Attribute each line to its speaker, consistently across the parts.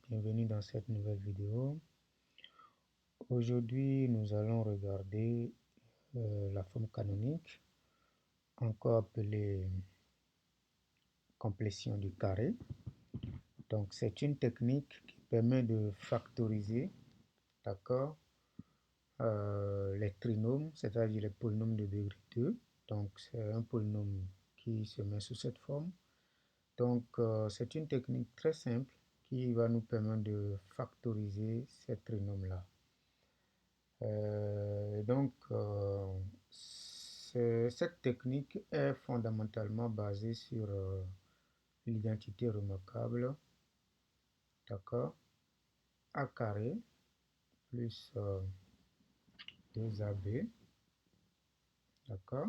Speaker 1: bienvenue dans cette nouvelle vidéo. Aujourd'hui, nous allons regarder la forme canonique, encore appelée complétion du carré. Donc, c'est une technique qui permet de factoriser, d'accord, les trinômes, c'est-à-dire les polynômes de degré 2. Donc, c'est un polynôme qui se met sous cette forme. Donc, c'est une technique très simple qui va nous permettre de factoriser ces trinômes-là. Cette technique est fondamentalement basée sur l'identité remarquable, d'accord, a carré plus 2ab, d'accord,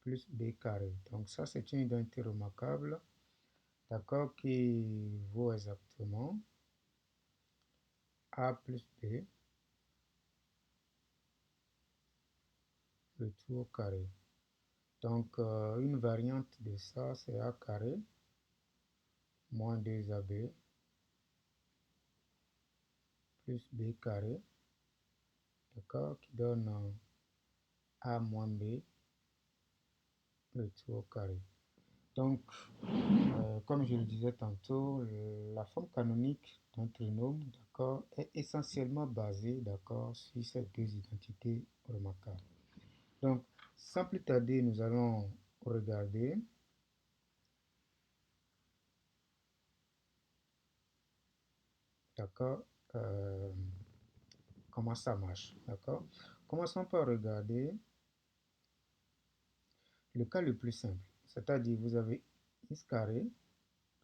Speaker 1: plus b carré. Donc ça, c'est une identité remarquable, d'accord, qui vaut exactement a plus b, le tout au carré. Donc, une variante de ça, c'est a carré moins 2ab plus b carré, d'accord, qui donne a moins b, le tout au carré. Donc, comme je le disais tantôt, la forme canonique d'un trinôme, d'accord, est essentiellement basée, d'accord, sur ces deux identités remarquables. Donc, sans plus tarder, nous allons regarder d'accord, comment ça marche, d'accord. Commençons par regarder le cas le plus simple, c'est-à-dire vous avez x carré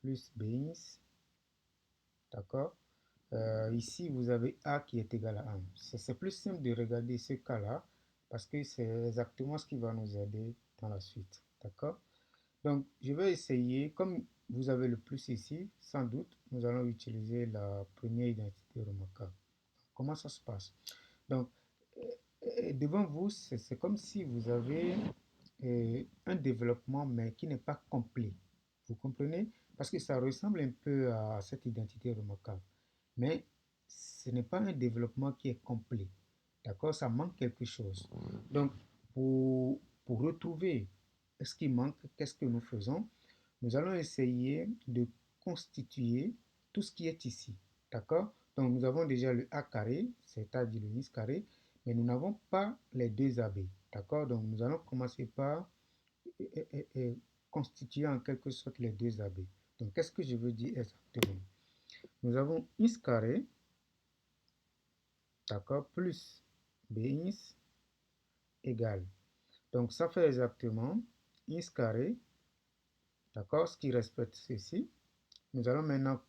Speaker 1: plus bx, d'accord. Ici, vous avez a qui est égal à 1. C'est plus simple de regarder ce cas-là parce que c'est exactement ce qui va nous aider dans la suite, d'accord. Donc, je vais essayer, comme vous avez le plus ici, sans doute, nous allons utiliser la première identité remarquable. Comment ça se passe? Donc, devant vous, c'est comme si vous avez un développement, mais qui n'est pas complet. Vous comprenez? Parce que ça ressemble un peu à cette identité remarquable. Mais ce n'est pas un développement qui est complet. D'accord? Ça manque quelque chose. Donc, pour retrouver ce qui manque, qu'est-ce que nous faisons? Nous allons essayer de constituer tout ce qui est ici. D'accord? Donc, nous avons déjà le a carré, c'est-à-dire le x carré, mais nous n'avons pas les deux ab. D'accord? Donc, nous allons commencer par constituer en quelque sorte les deux ab. Donc, qu'est-ce que je veux dire exactement? Nous avons x carré, d'accord, plus bx égale. Donc, ça fait exactement x carré, d'accord, ce qui respecte ceci. Nous allons maintenant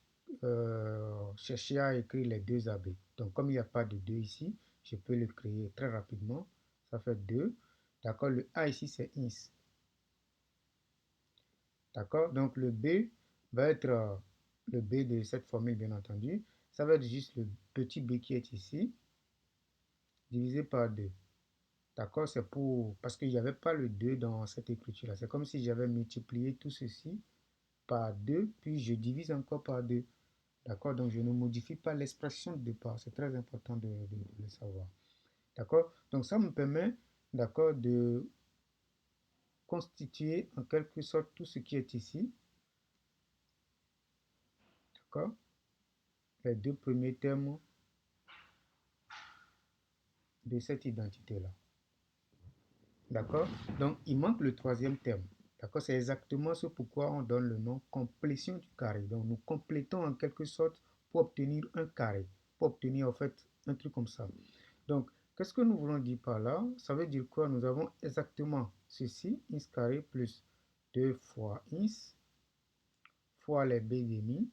Speaker 1: chercher à écrire les deux AB. Donc, comme il n'y a pas de 2 ici, je peux le créer très rapidement. Ça fait 2. D'accord, le A ici, c'est x. D'accord, donc le B va être le B de cette formule, bien entendu. Ça va être juste le petit b qui est ici, divisé par 2. D'accord, c'est pour... Parce qu'il n'y avait pas le 2 dans cette écriture-là. C'est comme si j'avais multiplié tout ceci par 2, puis je divise encore par 2. D'accord, donc je ne modifie pas l'expression de départ. C'est très important de le savoir. D'accord, donc ça me permet, d'accord, de constituer en quelque sorte tout ce qui est ici. D'accord, les deux premiers termes de cette identité-là. D'accord, donc il manque le troisième terme. D'accord, c'est exactement ce pourquoi on donne le nom complétion du carré. Donc nous complétons en quelque sorte pour obtenir un carré, pour obtenir en fait un truc comme ça. Donc, qu'est-ce que nous voulons dire par là? Ça veut dire quoi? Nous avons exactement ceci, x carré plus 2 fois x fois les b demi.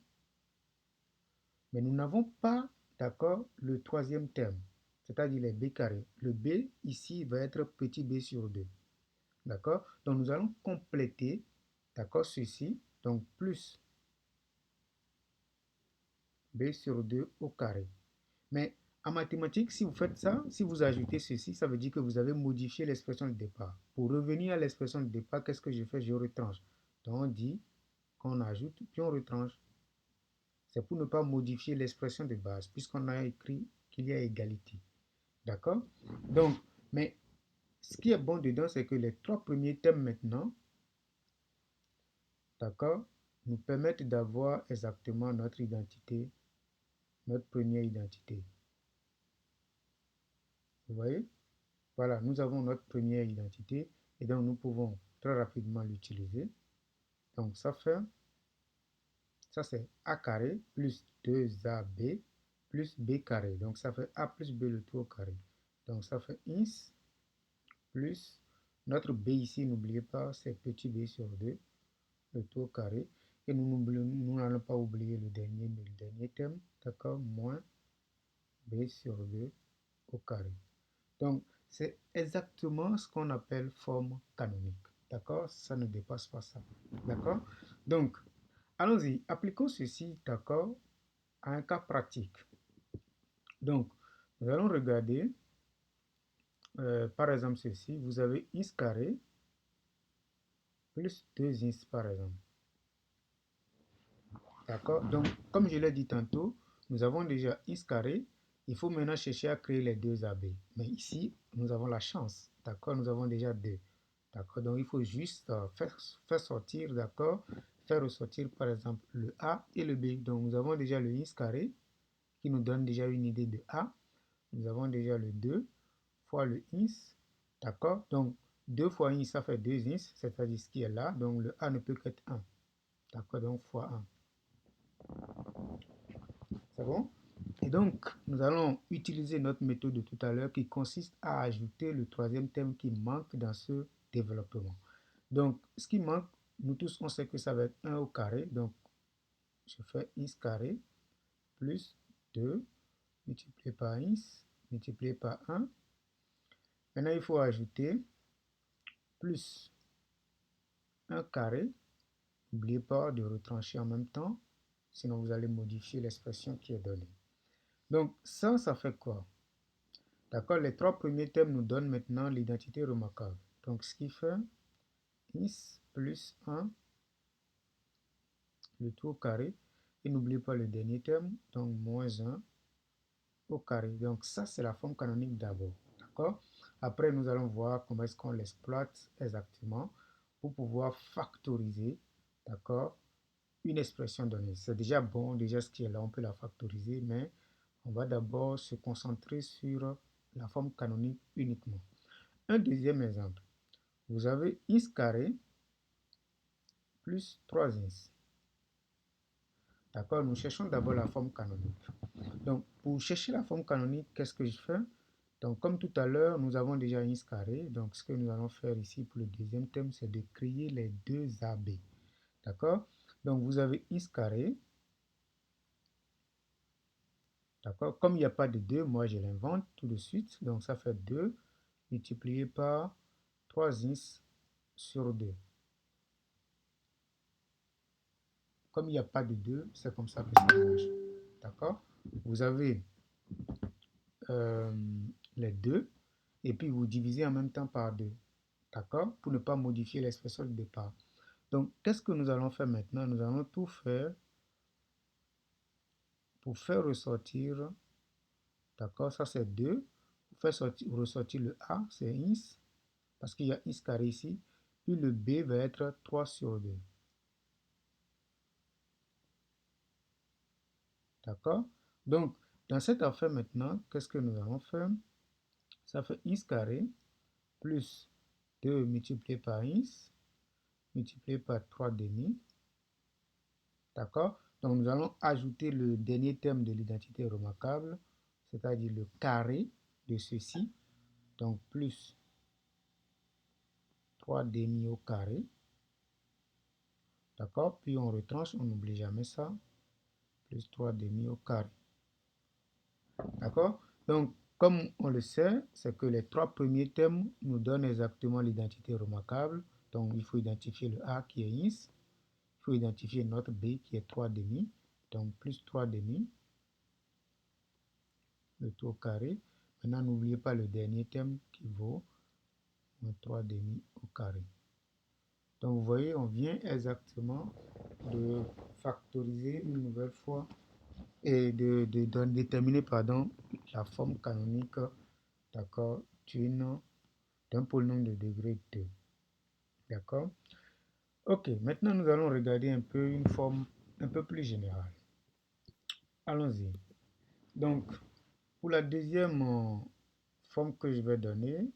Speaker 1: Mais nous n'avons pas, d'accord, le troisième terme, c'est-à-dire les b carrés. Le b ici va être petit b sur 2. D'accord? Donc nous allons compléter, d'accord, ceci, donc plus b sur 2 au carré. Mais en mathématiques, si vous faites ça, si vous ajoutez ceci, ça veut dire que vous avez modifié l'expression de départ. Pour revenir à l'expression de départ, qu'est-ce que je fais? Je retranche. Donc on dit qu'on ajoute, puis on retranche. C'est pour ne pas modifier l'expression de base, puisqu'on a écrit qu'il y a égalité. D'accord? Donc, mais ce qui est bon dedans, c'est que les trois premiers thèmes maintenant, d'accord, nous permettent d'avoir exactement notre identité, notre première identité. Vous voyez? Voilà, nous avons notre première identité et donc nous pouvons très rapidement l'utiliser. Donc ça c'est a carré plus 2ab plus b carré. Donc ça fait a plus b le tout au carré. Donc ça fait ins plus notre b ici, n'oubliez pas, c'est petit b sur 2, le tout au carré. Et nous n'allons pas oublier le dernier terme, d'accord, moins b sur 2 au carré. Donc, c'est exactement ce qu'on appelle forme canonique. D'accord? Ça ne dépasse pas ça. D'accord? Donc, allons-y. Appliquons ceci, d'accord, à un cas pratique. Donc, nous allons regarder, par exemple, ceci. Vous avez ins carré plus 2 ins, par exemple. D'accord? Donc, comme je l'ai dit tantôt, nous avons déjà ins carré. Il faut maintenant chercher à créer les deux AB. Mais ici, nous avons la chance. D'accord? Nous avons déjà 2. D'accord? Donc, il faut juste faire sortir, d'accord? Faire ressortir, par exemple, le A et le B. Donc, nous avons déjà le ins carré qui nous donne déjà une idée de A. Nous avons déjà le 2 fois le ins. D'accord? Donc, 2 fois ins, ça fait 2 ins, c'est-à-dire ce qui est là. Donc, le A ne peut qu'être 1. D'accord? Donc, fois 1. C'est bon? Et donc, nous allons utiliser notre méthode de tout à l'heure qui consiste à ajouter le troisième thème qui manque dans ce développement. Donc, ce qui manque, nous tous, on sait que ça va être 1 au carré. Donc, je fais ins carré plus 2 multiplié par ins multiplié par 1. Maintenant, il faut ajouter plus 1 carré. N'oubliez pas de retrancher en même temps, sinon vous allez modifier l'expression qui est donnée. Donc, ça fait quoi? D'accord, les trois premiers thèmes nous donnent maintenant l'identité remarquable. Donc, ce qui fait ins plus 1, le tout au carré. Et n'oubliez pas le dernier terme, donc moins 1 au carré. Donc, ça, c'est la forme canonique d'abord. D'accord? Après, nous allons voir comment est-ce qu'on l'exploite exactement pour pouvoir factoriser, d'accord, une expression donnée. C'est déjà bon, déjà ce qui est là, on peut la factoriser, mais on va d'abord se concentrer sur la forme canonique uniquement. Un deuxième exemple. Vous avez ins carré plus 3 ins. D'accord? Nous cherchons d'abord la forme canonique. Donc, pour chercher la forme canonique, qu'est-ce que je fais? Donc, comme tout à l'heure, nous avons déjà ins carré. Donc, ce que nous allons faire ici pour le deuxième thème, c'est de créer les deux AB. D'accord? Donc, vous avez ins carré. D'accord? Comme il n'y a pas de 2, moi, je l'invente tout de suite. Donc, ça fait 2 multiplié par 3 ins sur 2. Comme il n'y a pas de 2, c'est comme ça que ça marche. D'accord? Vous avez les 2 et puis vous divisez en même temps par 2. D'accord? Pour ne pas modifier l'expression de départ. Donc, qu'est-ce que nous allons faire maintenant? Nous allons tout faire pour faire ressortir, d'accord, ça c'est 2. Pour faire ressortir le A, c'est ins, parce qu'il y a ins carré ici. Puis le B va être 3 sur 2. D'accord? Donc, dans cette affaire maintenant, qu'est-ce que nous allons faire? Ça fait ins carré plus 2 multiplié par ins multiplié par 3 demi. D'accord? Donc, nous allons ajouter le dernier terme de l'identité remarquable, c'est-à-dire le carré de ceci. Donc, plus 3 demi au carré. D'accord? Puis on retranche, on n'oublie jamais ça. Plus 3 demi au carré. D'accord? Donc, comme on le sait, c'est que les trois premiers termes nous donnent exactement l'identité remarquable. Donc, il faut identifier le A qui est ins. Il faut identifier notre B qui est 3 demi. Donc, plus 3 demi. Le tout au carré. Maintenant, n'oubliez pas le dernier terme qui vaut moins 3 demi au carré. Donc vous voyez, on vient exactement de factoriser une nouvelle fois et de déterminer pardon, la forme canonique, d'accord, d'un polynôme de degré 2. D'accord? Ok, maintenant nous allons regarder un peu une forme un peu plus générale. Allons-y. Donc, pour la deuxième forme que je vais donner,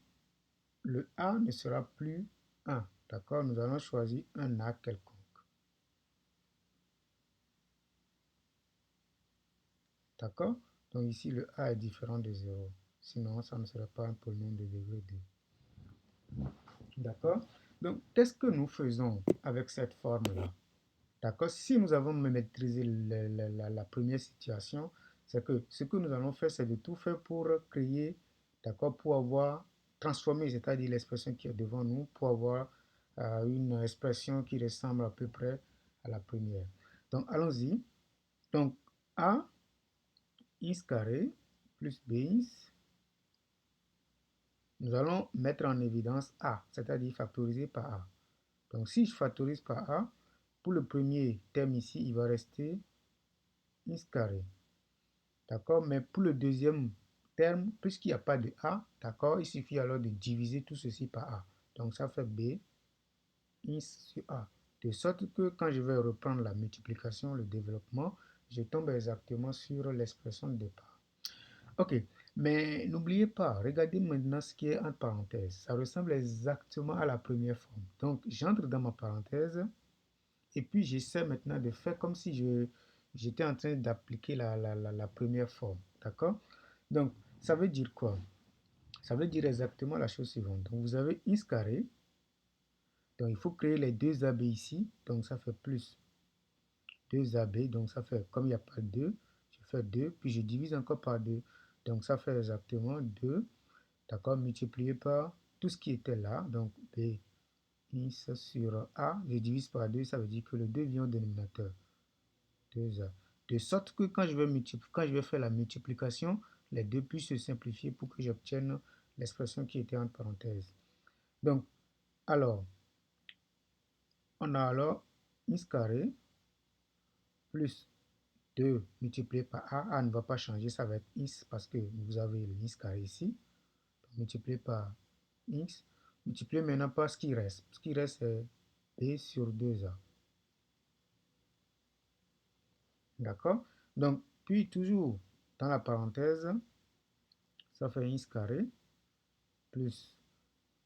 Speaker 1: le A ne sera plus 1. D'accord? Nous allons choisir un A quelconque. D'accord? Donc ici, le A est différent de 0. Sinon, ça ne serait pas un polynôme de degré 2. D'accord? Donc, qu'est-ce que nous faisons avec cette forme-là? D'accord? Si nous avons maîtrisé la première situation, c'est que ce que nous allons faire, c'est de tout faire pour créer, d'accord, pour avoir transformé, c'est-à-dire l'expression qui est devant nous, pour avoir une expression qui ressemble à peu près à la première. Donc, allons-y. Donc, A is carré plus B is, nous allons mettre en évidence A, c'est-à-dire factoriser par A. Donc, si je factorise par A, pour le premier terme ici, il va rester is carré. D'accord? Mais pour le deuxième terme, puisqu'il n'y a pas de A, d'accord, il suffit alors de diviser tout ceci par A. Donc ça fait B is sur A. De sorte que quand je vais reprendre la multiplication, le développement, je tombe exactement sur l'expression de départ. Ok, mais n'oubliez pas, regardez maintenant ce qui est entre parenthèses. Ça ressemble exactement à la première forme. Donc j'entre dans ma parenthèse et puis j'essaie maintenant de faire comme si j'étais en train d'appliquer la première forme. D'accord? Donc, ça veut dire quoi? Ça veut dire exactement la chose suivante. Donc, vous avez is carré. Donc, il faut créer les deux AB ici. Donc, ça fait plus 2AB. Donc, ça fait, comme il n'y a pas de 2, je fais 2. Puis, je divise encore par 2. Donc, ça fait exactement 2. D'accord? Multiplié par tout ce qui était là. Donc, B is sur A. Je divise par 2. Ça veut dire que le 2 vient au dénominateur. 2A. De sorte que quand je vais faire la multiplication, les deux puissent se simplifier pour que j'obtienne l'expression qui était entre parenthèses. Donc, alors, on a alors is carré plus 2 multiplié par A. A ne va pas changer, ça va être is parce que vous avez le is carré ici. Donc, multiplié par x. Multiplié maintenant par ce qui reste. Ce qui reste, c'est B sur 2A. D'accord? Donc, puis toujours dans la parenthèse, ça fait is carré plus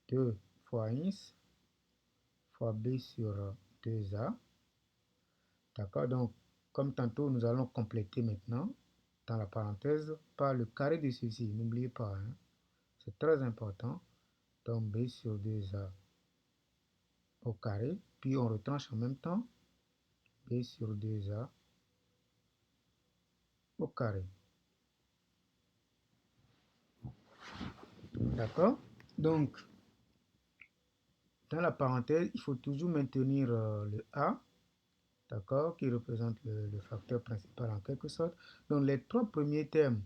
Speaker 1: 2 fois is fois b sur 2a. D'accord? Donc, comme tantôt, nous allons compléter maintenant dans la parenthèse par le carré de ceci. N'oubliez pas, hein, c'est très important. Donc, b sur 2a au carré. Puis, on retranche en même temps b sur 2a au carré. D'accord? Donc, dans la parenthèse, il faut toujours maintenir le a, d'accord, qui représente le facteur principal en quelque sorte. Donc, les trois premiers termes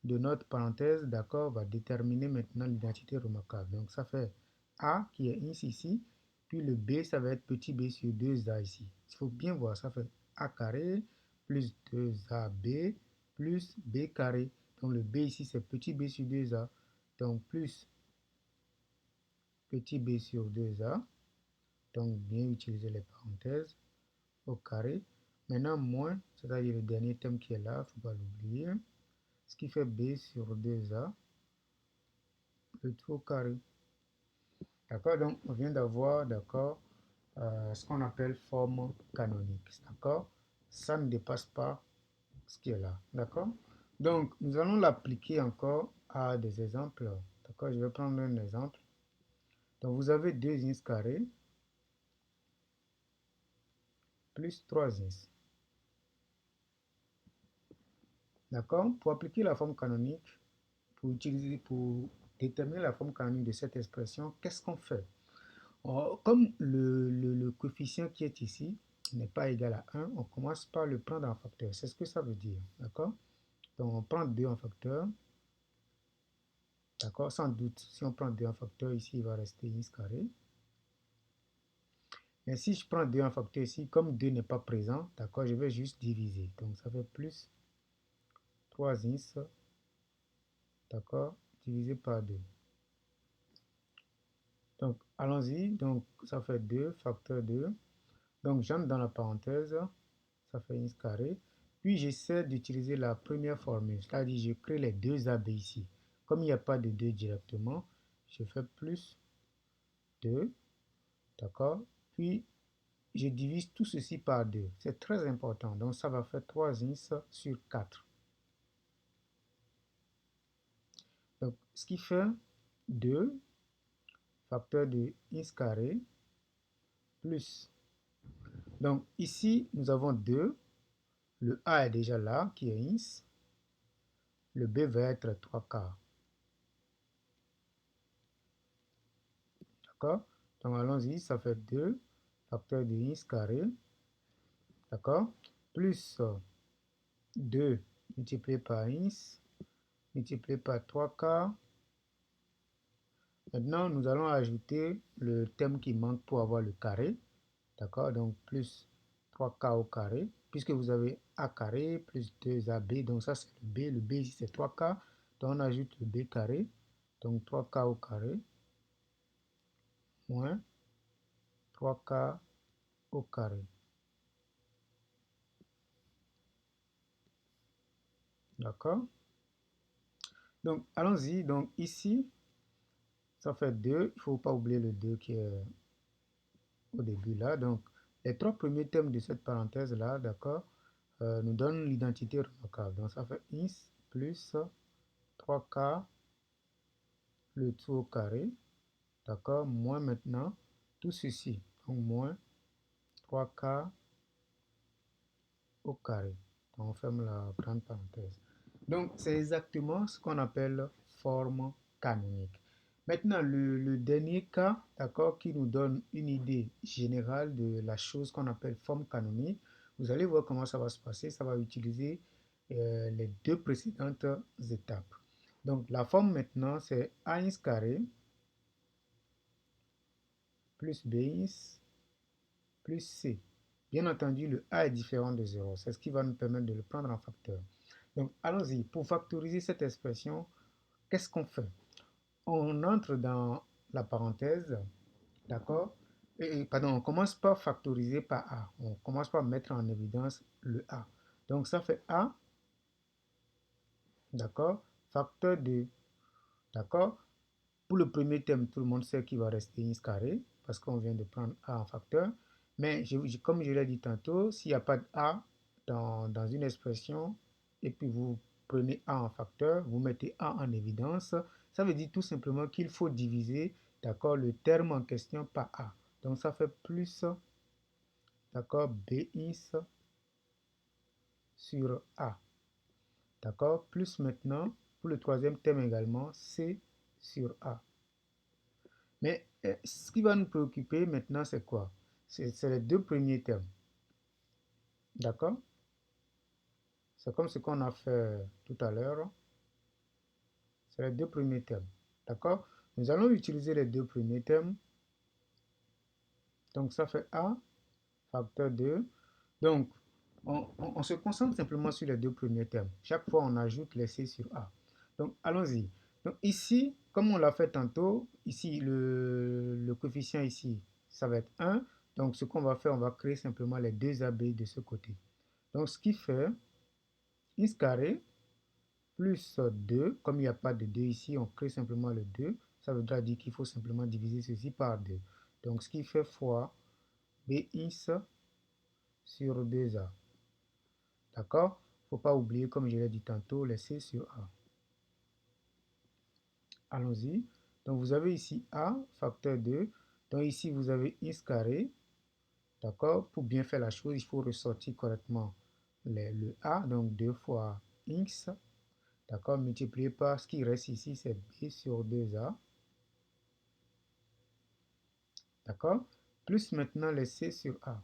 Speaker 1: de notre parenthèse, d'accord, va déterminer maintenant l'identité remarquable. Donc, ça fait A qui est ici, puis le B, ça va être petit b sur 2A ici. Il faut bien voir, ça fait A carré plus 2AB plus B carré. Donc, le B ici, c'est petit b sur 2A. Donc, plus petit b sur 2A. Donc, bien utiliser les parenthèses au carré. Maintenant, moins, c'est-à-dire le dernier terme qui est là, il ne faut pas l'oublier. Ce qui fait b sur 2a, le tout au carré. D'accord? Donc, on vient d'avoir, d'accord, ce qu'on appelle forme canonique. D'accord? Ça ne dépasse pas ce qui est là. D'accord? Donc, nous allons l'appliquer encore à des exemples. D'accord? Je vais prendre un exemple. Donc, vous avez 2 ins carrés plus 3 ins. D'accord? Pour appliquer la forme canonique, pour déterminer la forme canonique de cette expression, qu'est-ce qu'on fait? Comme le coefficient qui est ici n'est pas égal à 1, on commence par le prendre en facteur. C'est ce que ça veut dire. D'accord? Donc on prend 2 en facteur. D'accord? Sans doute, si on prend 2 en facteur, ici il va rester x carré. Mais si je prends 2 en facteur ici, comme 2 n'est pas présent, d'accord, je vais juste diviser. Donc ça fait plus 3x, d'accord, divisé par 2. Donc allons-y, donc ça fait 2, facteur 2. Donc j'entre dans la parenthèse, ça fait x carré. Puis j'essaie d'utiliser la première formule, c'est-à-dire je crée les deux AB ici. Comme il n'y a pas de 2 directement, je fais plus 2, d'accord. Puis je divise tout ceci par 2. C'est très important. Donc ça va faire 3x sur 4. Donc ce qui fait 2 facteur de x carré plus. Donc ici, nous avons 2. Le a est déjà là, qui est x. Le b va être 3 quarts. D'accord? Donc allons-y, ça fait 2 facteur de x carré. D'accord? Plus 2 multiplié par x multiplié par 3 quarts. Maintenant, nous allons ajouter le terme qui manque pour avoir le carré. D'accord? Donc, plus 3k au carré. Puisque vous avez a carré plus 2ab. Donc, ça, c'est le b. Le b ici, c'est 3k. Donc, on ajoute le b carré. Donc, 3k au carré. Moins 3k au carré. D'accord? Donc, allons-y. Donc, ici, ça fait 2. Il ne faut pas oublier le 2 qui est au début là. Donc, les trois premiers termes de cette parenthèse-là, d'accord, nous donnent l'identité remarquable. Donc, ça fait x plus 3k le tout au carré, d'accord, moins maintenant tout ceci, donc moins 3k au carré. Donc, on ferme la grande parenthèse. Donc, c'est exactement ce qu'on appelle forme canonique. Maintenant, le dernier cas, d'accord, qui nous donne une idée générale de la chose qu'on appelle forme canonique, vous allez voir comment ça va se passer. Ça va utiliser les deux précédentes étapes. Donc, la forme maintenant, c'est ax carré plus bx plus c. Bien entendu, le a est différent de 0. C'est ce qui va nous permettre de le prendre en facteur. Donc, allons-y. Pour factoriser cette expression, qu'est-ce qu'on fait? On entre dans la parenthèse, d'accord? Pardon, on commence par factoriser par a. On commence par mettre en évidence le a. Donc, ça fait a, d'accord? Facteur de, d'accord? Pour le premier terme, tout le monde sait qu'il va rester x carré, parce qu'on vient de prendre a en facteur. Mais comme je l'ai dit tantôt, s'il n'y a pas de a dans une expression, et puis vous prenez a en facteur, vous mettez a en évidence, ça veut dire tout simplement qu'il faut diviser, d'accord, le terme en question par a. Donc ça fait plus, d'accord, bx sur a. D'accord, plus maintenant, pour le troisième terme également, c sur a. Mais ce qui va nous préoccuper maintenant, c'est quoi? C'est les deux premiers termes. D'accord? C'est comme ce qu'on a fait tout à l'heure. C'est les deux premiers termes. D'accord? Nous allons utiliser les deux premiers termes. Donc, ça fait A facteur 2. Donc, on se concentre simplement sur les deux premiers termes. Chaque fois, on ajoute les C sur A. Donc, allons-y. Donc, ici, comme on l'a fait tantôt, ici, le coefficient ici, ça va être 1. Donc, ce qu'on va faire, on va créer simplement les deux AB de ce côté. Donc, ce qui fait x carré plus 2. Comme il n'y a pas de 2 ici, on crée simplement le 2. Ça veut dire qu'il faut simplement diviser ceci par 2. Donc, ce qui fait fois bx sur 2a. D'accord? Il ne faut pas oublier, comme je l'ai dit tantôt, les c sur a. Allons-y. Donc, vous avez ici a, facteur 2. Donc, ici, vous avez x carré. D'accord? Pour bien faire la chose, il faut ressortir correctement le a. Donc, 2 fois x. D'accord? Multiplié par ce qui reste ici, c'est b sur 2a. D'accord? Plus maintenant les c sur a.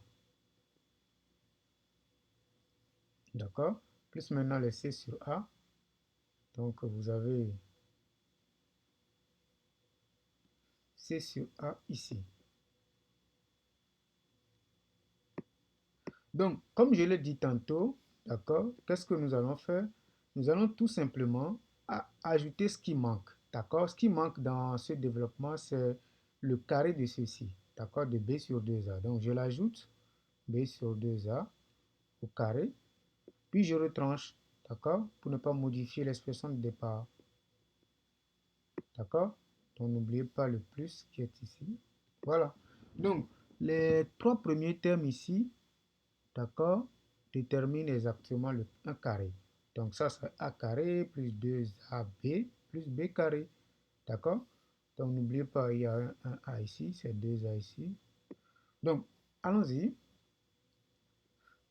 Speaker 1: D'accord? Plus maintenant les c sur a. Donc, vous avez c sur a ici. Donc, comme je l'ai dit tantôt, d'accord, qu'est-ce que nous allons faire? Nous allons tout simplement ajouter ce qui manque, d'accord? Ce qui manque dans ce développement, c'est le carré de ceci, d'accord, de b sur 2a. Donc, je l'ajoute, b sur 2a au carré, puis je retranche, d'accord, pour ne pas modifier l'expression de départ, d'accord? Donc, n'oubliez pas le plus qui est ici. Voilà. Donc, les trois premiers termes ici, d'accord, détermine exactement le 1 carré. Donc ça, c'est a carré plus 2ab plus b carré. D'accord? Donc n'oubliez pas, il y a un a ici, c'est 2a ici. Donc, allons-y.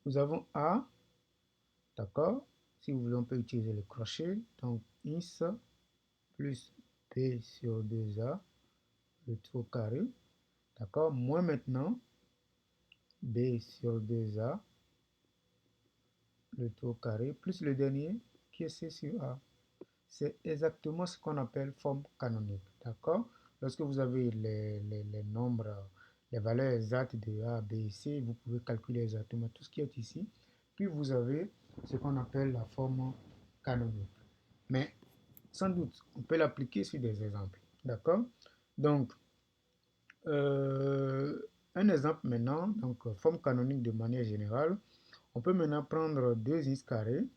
Speaker 1: Nous avons a, d'accord? Si vous voulez, on peut utiliser le crochet. Donc, is plus b sur 2a, le tout au carré. D'accord? Moins maintenant, b sur 2a, le tout au carré, plus le dernier, qui est c sur a. C'est exactement ce qu'on appelle forme canonique. D'accord? Lorsque vous avez les nombres, les valeurs exactes de A, B et C, vous pouvez calculer exactement tout ce qui est ici. Puis vous avez ce qu'on appelle la forme canonique. Mais sans doute, on peut l'appliquer sur des exemples. D'accord? Donc, un exemple maintenant, donc forme canonique de manière générale. On peut maintenant prendre 2 ins carrés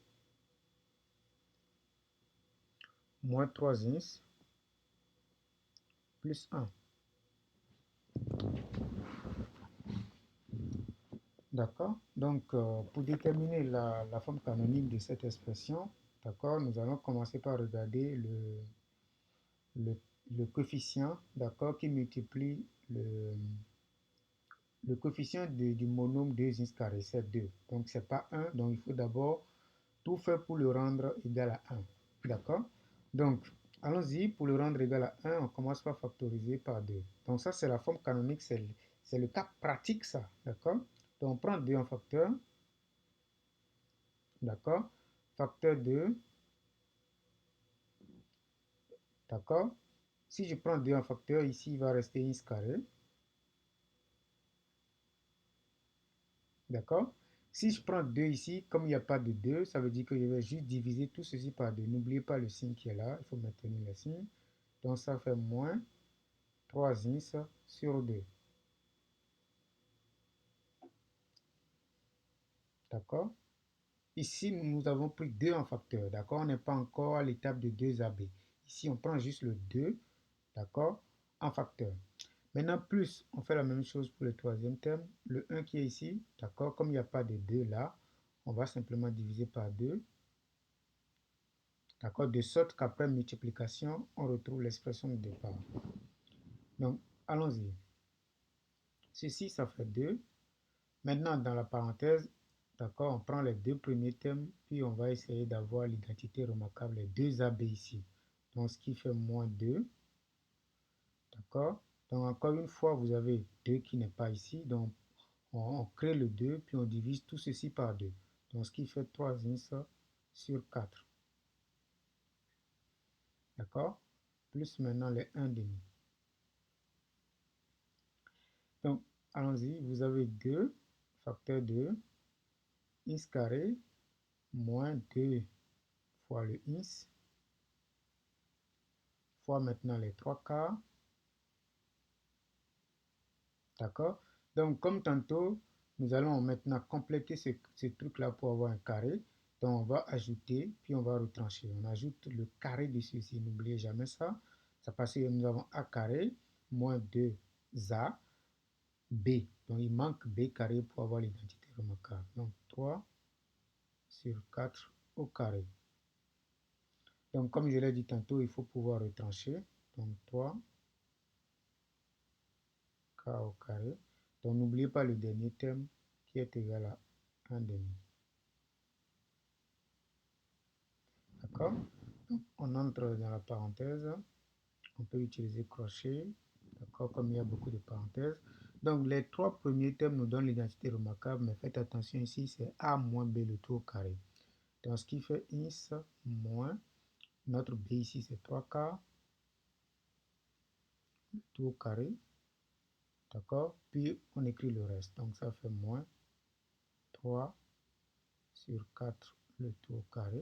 Speaker 1: moins 3 ins plus 1. D'accord? Donc, pour déterminer la forme canonique de cette expression, d'accord, nous allons commencer par regarder le, le coefficient, d'accord, qui multiplie le coefficient du monôme 2 ins carré, c'est 2. Donc, c'est pas 1, donc il faut d'abord tout faire pour le rendre égal à 1. D'accord? Donc, allons-y, pour le rendre égal à 1, on commence par factoriser par 2. Donc, ça, c'est la forme canonique, c'est le cas pratique, ça. D'accord? Donc, on prend 2 en facteur. D'accord? Facteur 2. D'accord? Si je prends 2 en facteur, ici, il va rester x carré. D'accord? Si je prends 2 ici, comme il n'y a pas de 2, ça veut dire que je vais juste diviser tout ceci par 2. N'oubliez pas le signe qui est là, il faut maintenir le signe. Donc ça fait moins 3 ins sur 2. D'accord? Ici, nous avons pris 2 en facteur. D'accord? On n'est pas encore à l'étape de 2ab. Ici, on prend juste le 2, d'accord, en facteur. Maintenant, plus, on fait la même chose pour le troisième terme. Le 1 qui est ici, d'accord, comme il n'y a pas de 2 là, on va simplement diviser par 2. D'accord, de sorte qu'après multiplication, on retrouve l'expression de départ. Donc, allons-y. Ceci, ça fait 2. Maintenant, dans la parenthèse, d'accord, on prend les deux premiers termes, puis on va essayer d'avoir l'identité remarquable, les 2ab ici. Donc, ce qui fait moins 2. D'accord? Donc, encore une fois, vous avez 2 qui n'est pas ici. Donc, on crée le 2, puis on divise tout ceci par 2. Donc, ce qui fait 3 ins sur 4. D'accord? Plus maintenant les 1 demi. Donc, allons-y. Vous avez 2, facteur 2, ins carré, moins 2 fois le ins, fois maintenant les 3 quarts. D'accord? Donc, comme tantôt, nous allons maintenant compléter ce truc-là pour avoir un carré. Donc, on va ajouter, puis on va retrancher. On ajoute le carré de ceci. N'oubliez jamais ça. Ça passe que nous avons a carré moins 2a b. Donc, il manque b carré pour avoir l'identité remarquable. Donc, 3 sur 4 au carré. Donc, comme je l'ai dit tantôt, il faut pouvoir retrancher. Donc, 3 k au carré. Donc, n'oubliez pas le dernier terme qui est égal à 1 demi. D'accord? Donc, on entre dans la parenthèse. On peut utiliser crochet. D'accord? Comme il y a beaucoup de parenthèses. Donc, les trois premiers termes nous donnent l'identité remarquable, mais faites attention ici, c'est a moins b le tout au carré. Donc, ce qui fait ins moins, notre b ici, c'est 3 quarts, tout au carré. D'accord? Puis, on écrit le reste. Donc, ça fait moins 3 sur 4 le tout au carré,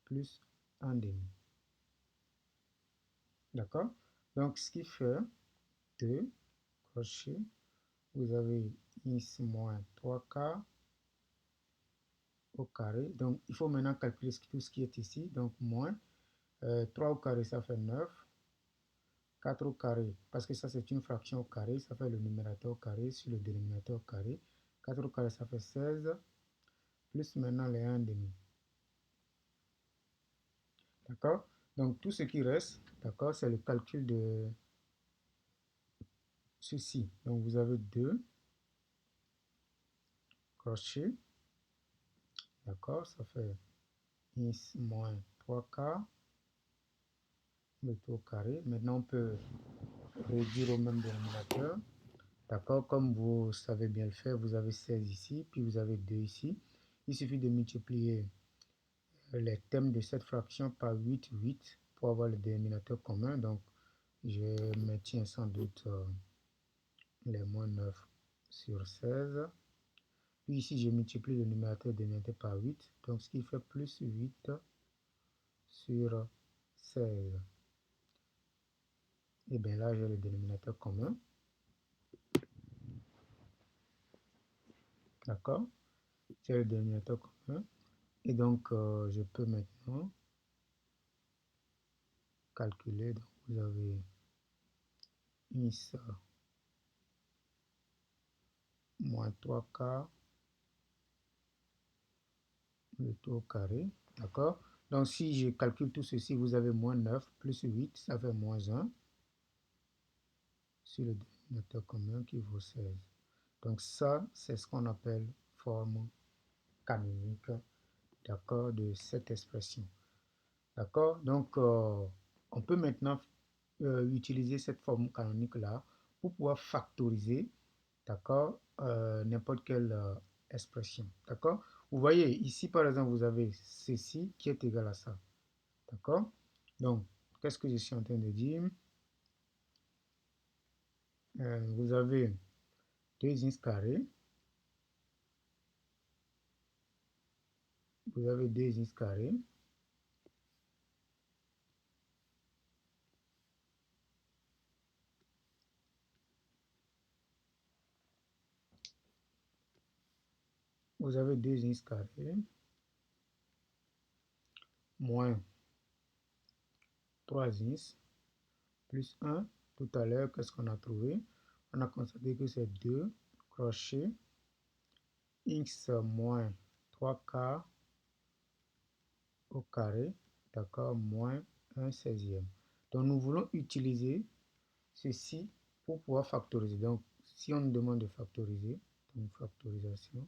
Speaker 1: plus 1 demi. D'accord? Donc, ce qui fait 2 crochet, vous avez x moins 3 quarts au carré. Donc, il faut maintenant calculer tout ce qui est ici. Donc, moins 3 au carré, ça fait 9. 4 au carré, parce que ça c'est une fraction au carré, ça fait le numérateur au carré sur le dénominateur au carré. 4 au carré, ça fait 16, plus maintenant les 1 demi. D'accord? Donc, tout ce qui reste, d'accord, c'est le calcul de ceci. Donc, vous avez 2 crochets. D'accord? Ça fait x moins 3 quarts. Le tout au carré. Maintenant, on peut réduire au même dénominateur. D'accord? Comme vous savez bien le faire, vous avez 16 ici, puis vous avez 2 ici. Il suffit de multiplier les termes de cette fraction par 8 pour avoir le dénominateur commun. Donc, je maintiens sans doute les moins 9 sur 16. Puis ici, je multiplie le numérateur et le dénominateur par 8. Donc, ce qui fait plus 8 sur 16. Et bien là, j'ai le dénominateur commun. D'accord? J'ai le dénominateur commun. Et donc, je peux maintenant calculer. Donc, vous avez x moins 3 quarts le tout au carré. D'accord? Donc, si je calcule tout ceci, vous avez moins 9 plus 8, ça fait moins 1 sur le dénominateur commun qui vaut 16. Donc, ça, c'est ce qu'on appelle forme canonique, d'accord, de cette expression. D'accord? Donc, on peut maintenant utiliser cette forme canonique-là pour pouvoir factoriser, d'accord, n'importe quelle expression. D'accord? Vous voyez, ici, par exemple, vous avez ceci qui est égal à ça. D'accord? Donc, qu'est-ce que je suis en train de dire? Vous avez 2x carré. Vous avez 2x carré. Vous avez 2x carré moins 3x plus 1. Tout à l'heure, qu'est-ce qu'on a trouvé? On a constaté que c'est 2 crochets x moins 3 quarts au carré, d'accord, moins 1 16e. Donc, nous voulons utiliser ceci pour pouvoir factoriser. Donc, si on nous demande de factoriser, donc factorisation,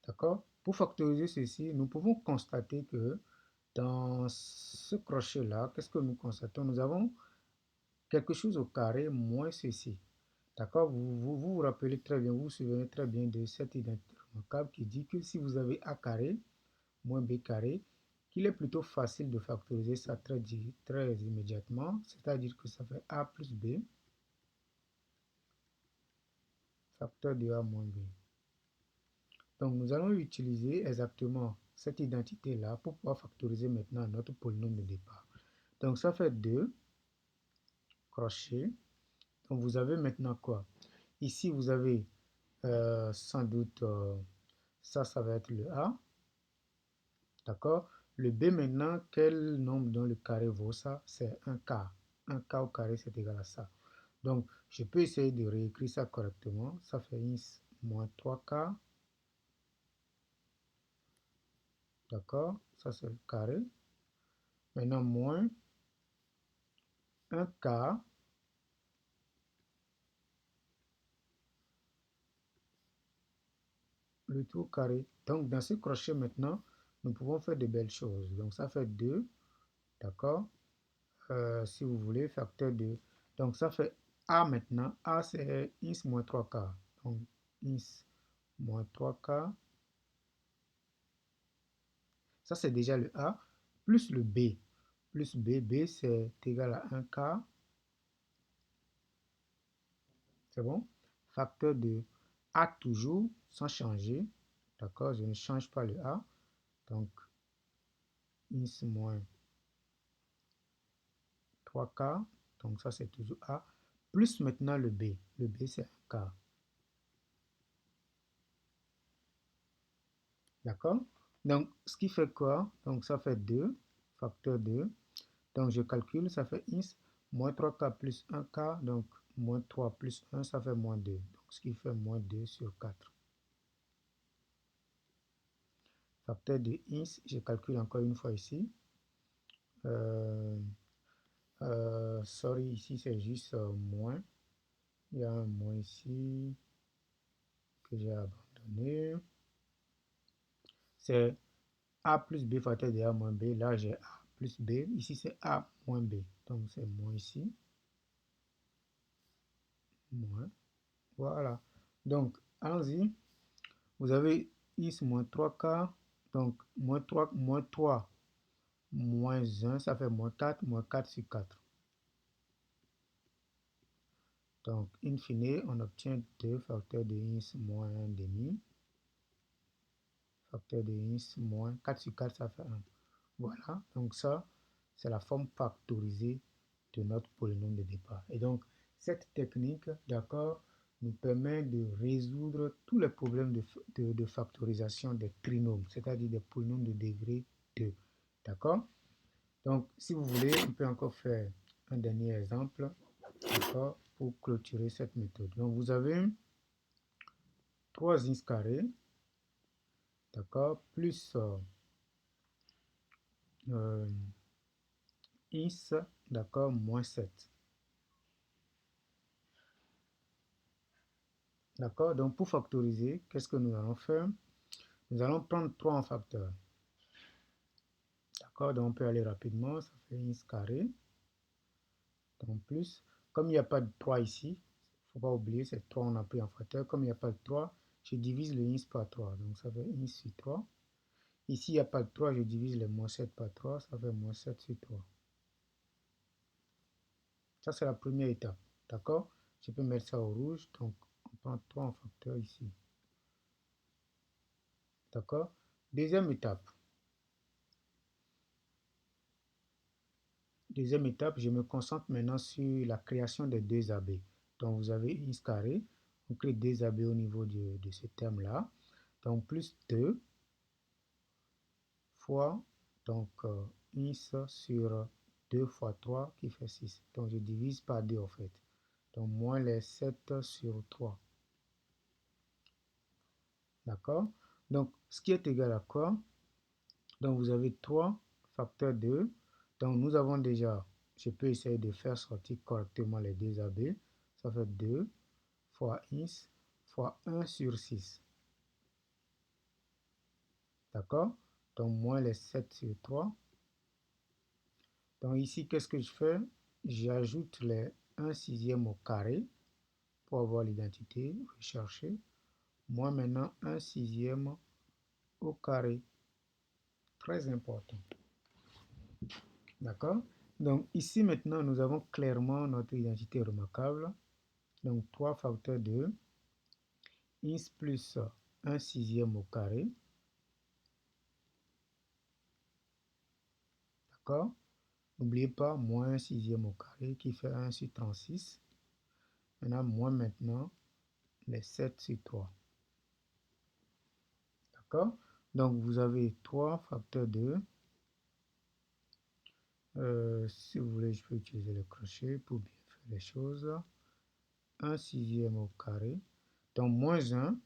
Speaker 1: d'accord, pour factoriser ceci, nous pouvons constater que dans ce crochet-là, qu'est-ce que nous constatons? Nous avons quelque chose au carré moins ceci. D'accord? Vous rappelez très bien, vous vous souvenez très bien de cette identité remarquable qui dit que si vous avez A carré moins B carré, qu'il est plutôt facile de factoriser ça très immédiatement, c'est-à-dire que ça fait A plus B, facteur de A moins B. Donc nous allons utiliser exactement cette identité-là pour pouvoir factoriser maintenant notre polynôme de départ. Donc ça fait 2 crochets. Donc vous avez maintenant quoi? Ici vous avez sans doute ça va être le A. D'accord? Le B maintenant, quel nombre dans le carré vaut ça? C'est un quart. Un quart au carré, c'est égal à ça. Donc, je peux essayer de réécrire ça correctement. Ça fait x moins 3 quarts. D'accord? Ça, c'est le carré. Maintenant, moins un quart. Le tout au carré. Donc, dans ce crochet maintenant, nous pouvons faire de belles choses. Donc, ça fait 2. D'accord? Si vous voulez, facteur de... Donc, ça fait A maintenant. A, c'est x moins 3 quarts. Donc, x moins 3 quarts. Ça, c'est déjà le A, plus le B. plus B. B, c'est égal à 1 quart. C'est bon? Facteur de A toujours, sans changer. D'accord? Je ne change pas le A. Donc, ins moins 3 quarts. Donc, ça, c'est toujours A. Plus maintenant le B. Le B, c'est 1 quart. D'accord? Donc, ce qui fait quoi? Donc, ça fait 2, facteur 2. Donc, je calcule, ça fait ins moins 3 quarts plus 1 quart. Donc, moins 3 plus 1, ça fait moins 2. Donc, ce qui fait moins 2 sur 4. Facteur de ins, je calcule encore une fois ici. Sorry, ici c'est juste moins. Il y a un moins ici que j'ai abandonné. C'est A plus B facteur de A moins B. Là, j'ai A plus B. Ici, c'est A moins B. Donc, c'est moins ici. Moins. Voilà. Donc, allons-y. Vous avez is moins 3 quarts. Donc, moins 3, moins 1, ça fait moins 4. Moins 4 sur 4. Donc, in fine, on obtient 2 facteurs de is moins 1 demi. Facteur de is moins 4 sur 4, ça fait 1. Voilà, donc ça, c'est la forme factorisée de notre polynôme de départ. Et donc, cette technique, d'accord, nous permet de résoudre tous les problèmes de factorisation des trinômes, c'est-à-dire des polynômes de degré 2. D'accord? Donc, si vous voulez, on peut encore faire un dernier exemple, d'accord, pour clôturer cette méthode. Donc, vous avez 3 ins carrés, d'accord, plus is, d'accord, moins 7. D'accord? Donc, pour factoriser, qu'est-ce que nous allons faire? Nous allons prendre 3 en facteur. D'accord? Donc, on peut aller rapidement. Ça fait ins carré. Donc, plus. Comme il n'y a pas de 3 ici, il ne faut pas oublier, c'est 3 on a pris en facteur. Comme il n'y a pas de 3, je divise le ins par 3. Donc, ça fait ins sur 3. Ici, il n'y a pas de 3, je divise le moins 7 par 3. Ça fait moins 7 sur 3. Ça, c'est la première étape. D'accord? Je peux mettre ça au rouge. Donc, on prend 3 en facteur ici. D'accord? Deuxième étape. Deuxième étape, je me concentre maintenant sur la création des 2 AB. Donc, vous avez ins carré. On crée 2 AB au niveau de ce terme-là. Donc, plus 2 fois, donc, ins sur 2 fois 3 qui fait 6. Donc, je divise par 2 en fait. Donc, moins les 7 sur 3. D'accord? Donc, ce qui est égal à quoi? Donc, vous avez 3 facteur 2. Donc, nous avons déjà, je peux essayer de faire sortir correctement les 2 AB. Ça fait 2 fois ins fois 1 sur 6. D'accord? Donc, moins les 7 sur 3. Donc, ici, qu'est-ce que je fais? J'ajoute les 1 sixième au carré pour avoir l'identité recherchée. Moins maintenant 1 sixième au carré. Très important. D'accord? Donc, ici, maintenant, nous avons clairement notre identité remarquable. Donc, 3 facteur de ins plus 1 sixième au carré. D'accord? N'oubliez pas, moins 1 sixième au carré qui fait 1 sur 36. Maintenant, moins maintenant les 7 sur 3. D'accord? Donc, vous avez 3 facteur de... si vous voulez, je peux utiliser le crochet pour bien faire les choses. 1 sixième au carré. Donc, moins 1.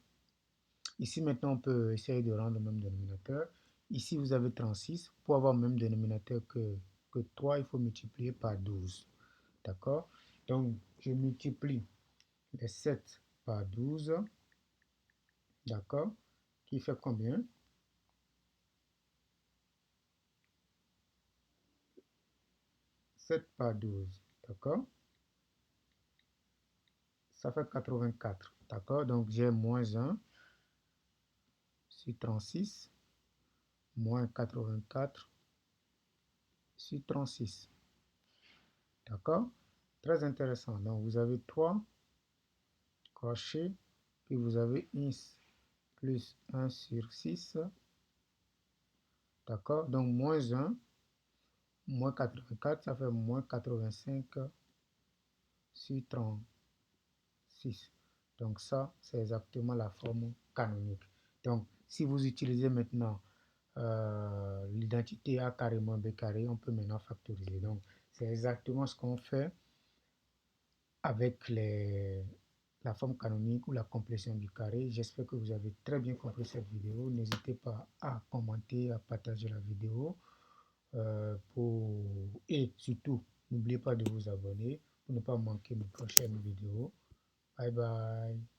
Speaker 1: Ici, maintenant, on peut essayer de rendre le même dénominateur. Ici, vous avez 36. Pour avoir le même dénominateur que 3, il faut multiplier par 12. D'accord? Donc, je multiplie les 7 par 12. D'accord? Qui fait combien? 7 par 12. D'accord? Ça fait 84. D'accord? Donc, j'ai moins 1 sur 36, moins 84 sur 36. D'accord? Très intéressant. Donc, vous avez 3 crochets, puis vous avez 1 plus 1 sur 6. D'accord? Donc, moins 1, moins 84, ça fait moins 85 sur 36. Donc, ça, c'est exactement la forme canonique. Donc, si vous utilisez maintenant l'identité A carré moins B carré, on peut maintenant factoriser. Donc, c'est exactement ce qu'on fait avec la forme canonique ou la complétion du carré. J'espère que vous avez très bien compris cette vidéo. N'hésitez pas à commenter, à partager la vidéo. Et surtout, n'oubliez pas de vous abonner pour ne pas manquer mes prochaines vidéos. Bye bye.